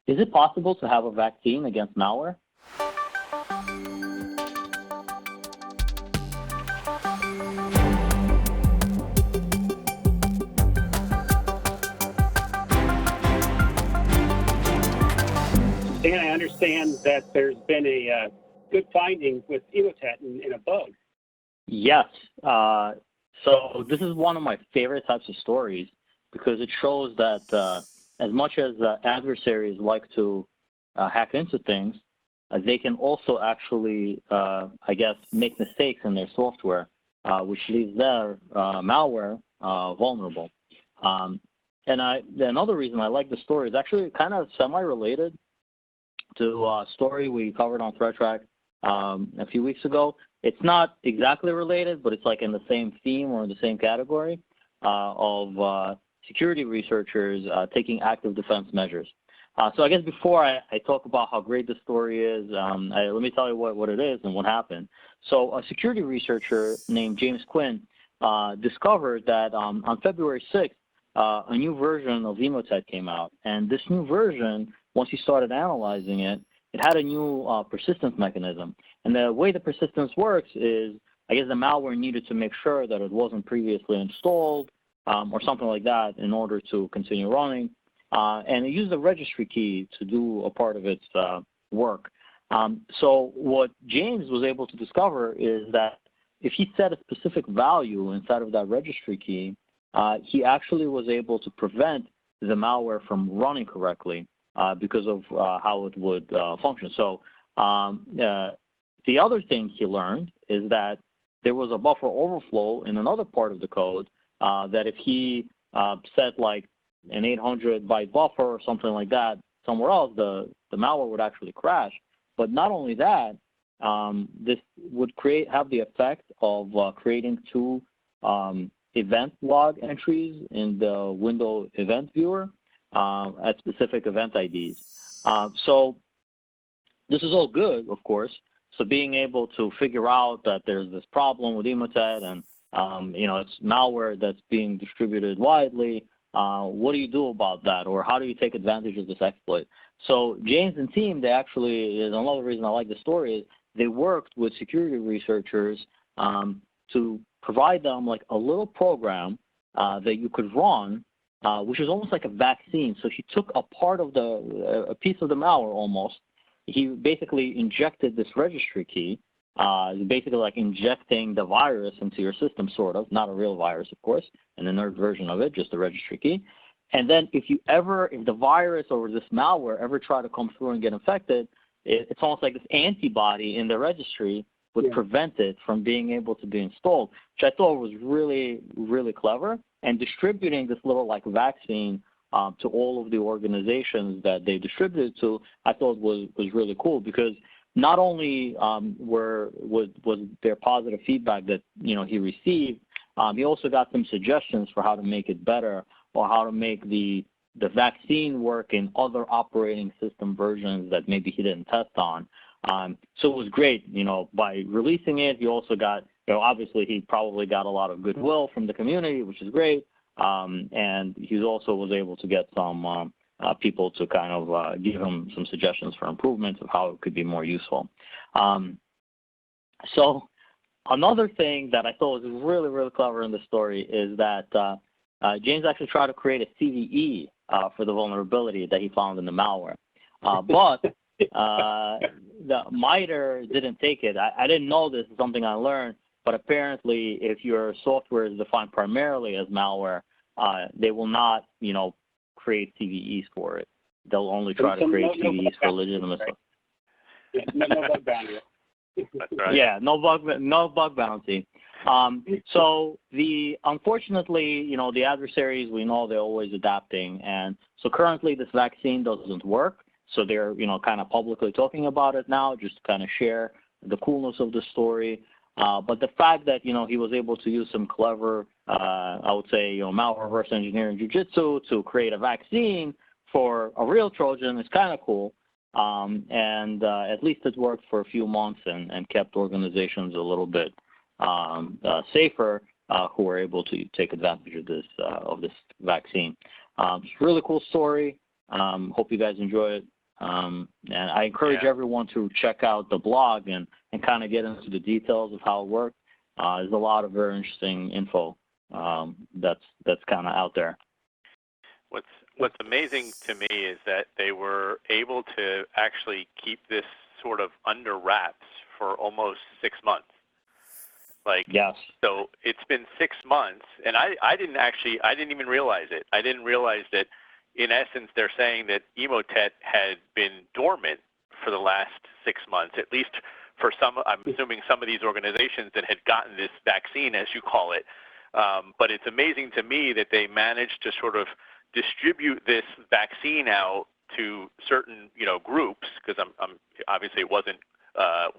Is it possible to have a vaccine against malware? Dan, I understand that there's been a good finding with Emotet in a bug. Yes. So this is one of my favorite types of stories because it shows that as much as adversaries like to hack into things, they can also actually, I guess, make mistakes in their software, which leaves their malware vulnerable. And another reason I like the story is actually kind of semi-related to a story we covered on ThreatTraq a few weeks ago. It's not exactly related, but it's like in the same theme or in the same category of security researchers taking active defense measures. So I guess before I talk about how great the story is, let me tell you what it is and what happened. So a security researcher named James Quinn discovered that on February 6th, a new version of Emotet came out. And this new version, once he started analyzing it, it had a new persistence mechanism. And the way the persistence works is, I guess the malware needed to make sure that it wasn't previously installed or something like that in order to continue running. And it used a registry key to do a part of its work. So what James was able to discover is that if he set a specific value inside of that registry key, he actually was able to prevent the malware from running correctly because of how it would function. So the other thing he learned is that there was a buffer overflow in another part of the code that if he set like an 800-byte buffer or something like that somewhere else, the malware would actually crash. But not only that, this would have the effect of creating two event log entries in the window event viewer at specific event IDs. So this is all good, of course. So being able to figure out that there's this problem with Emotet and it's malware that's being distributed widely, what do you do about that, or how do you take advantage of this exploit? So James and team, they actually, is another reason I like the story, is they worked with security researchers to provide them like a little program that you could run, which is almost like a vaccine. So he took a part of a piece of the malware almost. He basically injected this registry key, basically like injecting the virus into your system, sort of, not a real virus, of course, an inert version of it, just a registry key. And then if the virus or this malware ever try to come through and get infected, it's almost like this antibody in the registry would prevent it from being able to be installed, which I thought was really, really clever. And distributing this little like vaccine to all of the organizations that they distributed to, I thought was really cool because not only was there positive feedback that he received, he also got some suggestions for how to make it better or how to make the vaccine work in other operating system versions that maybe he didn't test on. So it was great, by releasing it, he also got, obviously he probably got a lot of goodwill from the community, which is great. And he also was able to get some people to kind of give him some suggestions for improvements of how it could be more useful. So another thing that I thought was really, really clever in the story is that James actually tried to create a CVE for the vulnerability that he found in the malware. But the MITRE didn't take it. I didn't know this, is something I learned, but apparently if your software is defined primarily as malware, they will not, create CVEs for it. They'll only try to create CVEs for legitimate stuff. Yeah, no bug bounty. That's right. Yeah, no bug bounty. So unfortunately, the adversaries, we know they're always adapting, and so currently this vaccine doesn't work. So they're kind of publicly talking about it now, just to kind of share the coolness of the story. But the fact that he was able to use some clever, I would say, malware reverse engineering jujitsu to create a vaccine for a real Trojan is kind of cool. And at least it worked for a few months and kept organizations a little bit safer who were able to take advantage of this vaccine. It's a really cool story. Hope you guys enjoy it. And I encourage everyone to check out the blog and kind of get into the details of how it works. There's a lot of very interesting info that's kind of out there. What's amazing to me is that they were able to actually keep this sort of under wraps for almost 6 months. Yes. So it's been 6 months, and I didn't even realize it. I didn't realize that, in essence, they're saying that Emotet had been dormant for the last 6 months, at least for some. I'm assuming some of these organizations that had gotten this vaccine, as you call it. But it's amazing to me that they managed to sort of distribute this vaccine out to certain, groups, because I'm obviously it wasn't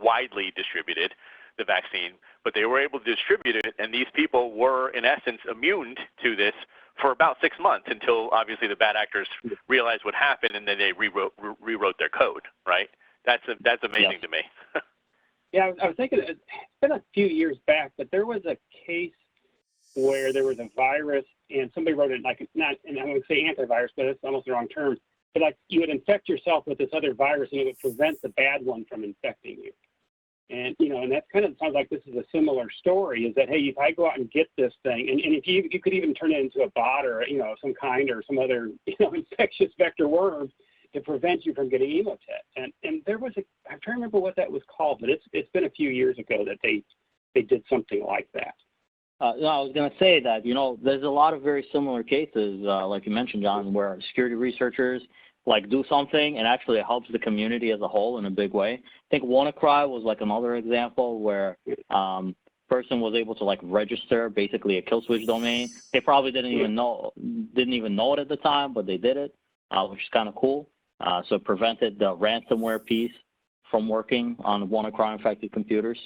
widely distributed, the vaccine, but they were able to distribute it, and these people were, in essence, immune to this for about 6 months until obviously the bad actors realized what happened, and then they rewrote their code. Right? That's amazing to me. Yeah, I was thinking it's been a few years back, but there was a case where there was a virus and somebody wrote it and I would say antivirus, but it's almost the wrong term. But you would infect yourself with this other virus and it would prevent the bad one from infecting you. And, and that kind of sounds like this is a similar story, is that, hey, if I go out and get this thing, and if you could even turn it into a bot or, some kind or some other, infectious vector worm to prevent you from getting Emotet. And there was I'm trying to remember what that was called, but it's been a few years ago that they did something like that. I was going to say that, there's a lot of very similar cases, like you mentioned, John, where security researchers do something and actually it helps the community as a whole in a big way. I think WannaCry was another example where person was able to register basically a kill switch domain. They probably didn't even know it at the time, but they did it, which is kind of cool. So it prevented the ransomware piece from working on WannaCry infected computers.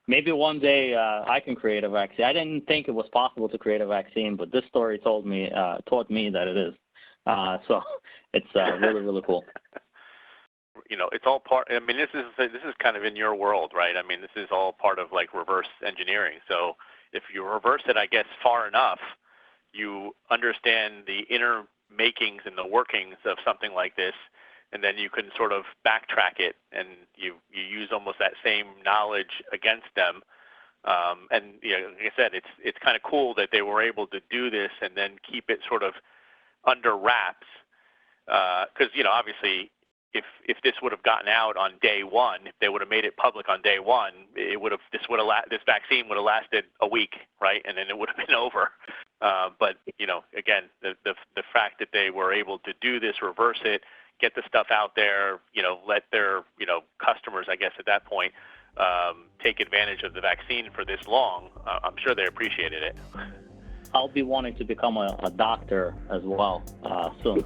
Maybe one day I can create a vaccine. I didn't think it was possible to create a vaccine, but this story taught me that it is. So it's really, really cool. It's all part. I mean, this is kind of in your world, right? I mean, this is all part of reverse engineering. So if you reverse it, I guess, far enough, you understand the inner makings and the workings of something like this, and then you can sort of backtrack it, and you use almost that same knowledge against them. And like I said, it's kind of cool that they were able to do this and then keep it sort of under wraps, because obviously, if this would have gotten out on day one, if they would have made it public on day one, this vaccine would have lasted a week, right? And then it would have been over. But again, the fact that they were able to do this, reverse it, get the stuff out there, let their customers, I guess at that point, take advantage of the vaccine for this long, I'm sure they appreciated it. I'll be wanting to become a doctor as well soon.